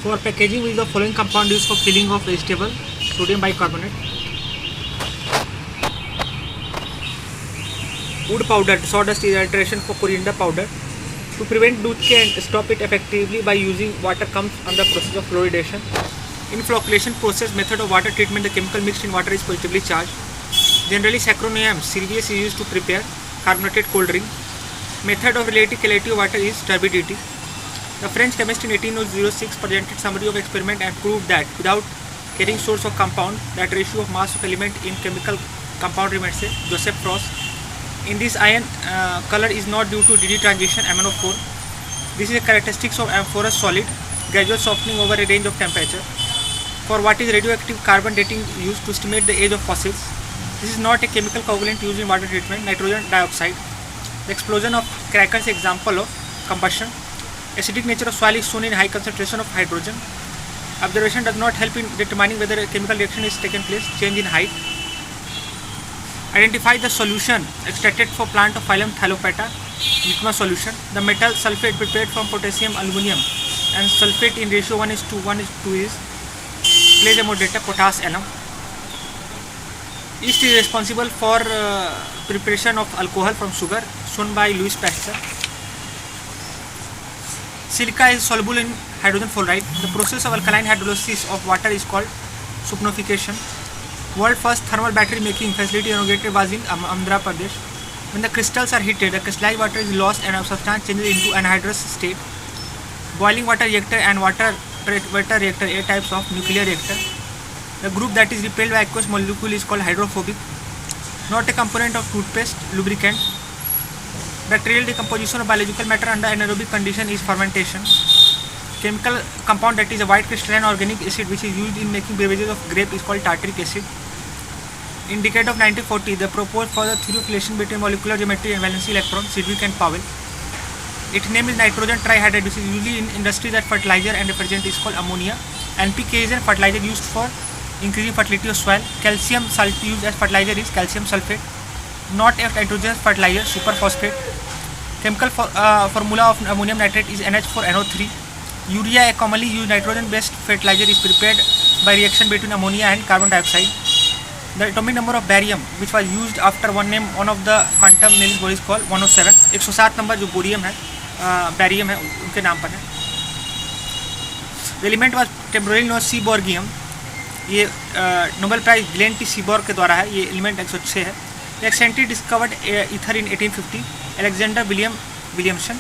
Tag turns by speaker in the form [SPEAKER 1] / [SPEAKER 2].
[SPEAKER 1] For packaging, we use the following compound used for peeling of vegetable: sodium bicarbonate. Wood powder, sawdust is alteration for coriander powder. To prevent Dutke and stop it effectively by using water comes under process of fluoridation. In flocculation process method of water treatment, the chemical mixed in water is positively charged. Generally, Saccharoneum cereus is used to prepare carbonated cold drink. Method of relative chelatility of water is turbidity. The French chemist in 1806 presented summary of experiment and proved that without carrying source of compound, that ratio of mass of element in chemical compound remains Joseph Frost. In this, iron color is not due to DD transition MnO4. This is a characteristic of amorphous solid, gradual softening over a range of temperature. For what is radioactive carbon dating used to estimate the age of fossils. This is not a chemical coagulant used in water treatment. Nitrogen dioxide. The explosion of crackers example of combustion. Acidic nature of soil is shown in high concentration of hydrogen. Observation does not help in determining whether a chemical reaction is taken place. Change in height. Identify the solution extracted for plant of phylum Thallopata. Litmus solution. The metal sulfate prepared from potassium, aluminum and sulfate in ratio 1:1:2 is plays a moderator potash alum. Yeast is responsible for preparation of alcohol from sugar, shown by Louis Pasteur. Silica is soluble in hydrogen fluoride. The process of alkaline hydrolysis of water is called saponification. World first thermal battery making facility inaugurated was in Andhra Pradesh. When the crystals are heated, the crystallized water is lost and substance changes into anhydrous state. Boiling water reactor and water reactor are types of nuclear reactor. The group that is repelled by aqueous molecule is called hydrophobic. Not a component of toothpaste, lubricant. Bacterial decomposition of biological matter under anaerobic condition is fermentation. Chemical compound that is a white crystalline organic acid which is used in making beverages of grape is called tartaric acid. In decade of 1940, they proposed for the theory of relation between molecular geometry and valency electron, Sidgwick and Powell. Its name is nitrogen trihydride, which is usually in industry that fertilizer and refrigerant is called ammonia. NPK is a fertilizer used for increasing fertility of soil. Calcium salt used as fertilizer is calcium sulfate. Not a nitrogenous fertilizer, superphosphate. Chemical formula of ammonium nitrate is NH4NO3. Urea, a commonly used nitrogen-based fertilizer, is prepared by reaction between ammonia and carbon dioxide. The atomic number of barium, which was used after one of the quantum Niels Bohr, is called 107. 107 number जो bohrium है, barium है, उनके नाम पर है. The element was temporarily known as seaborgium. ये Nobel prize Glenn T सीबॉर्ग के द्वारा है. ये एलिमेंट 106 है. The eccentric discovered ether in 1850. Alexander Williamson.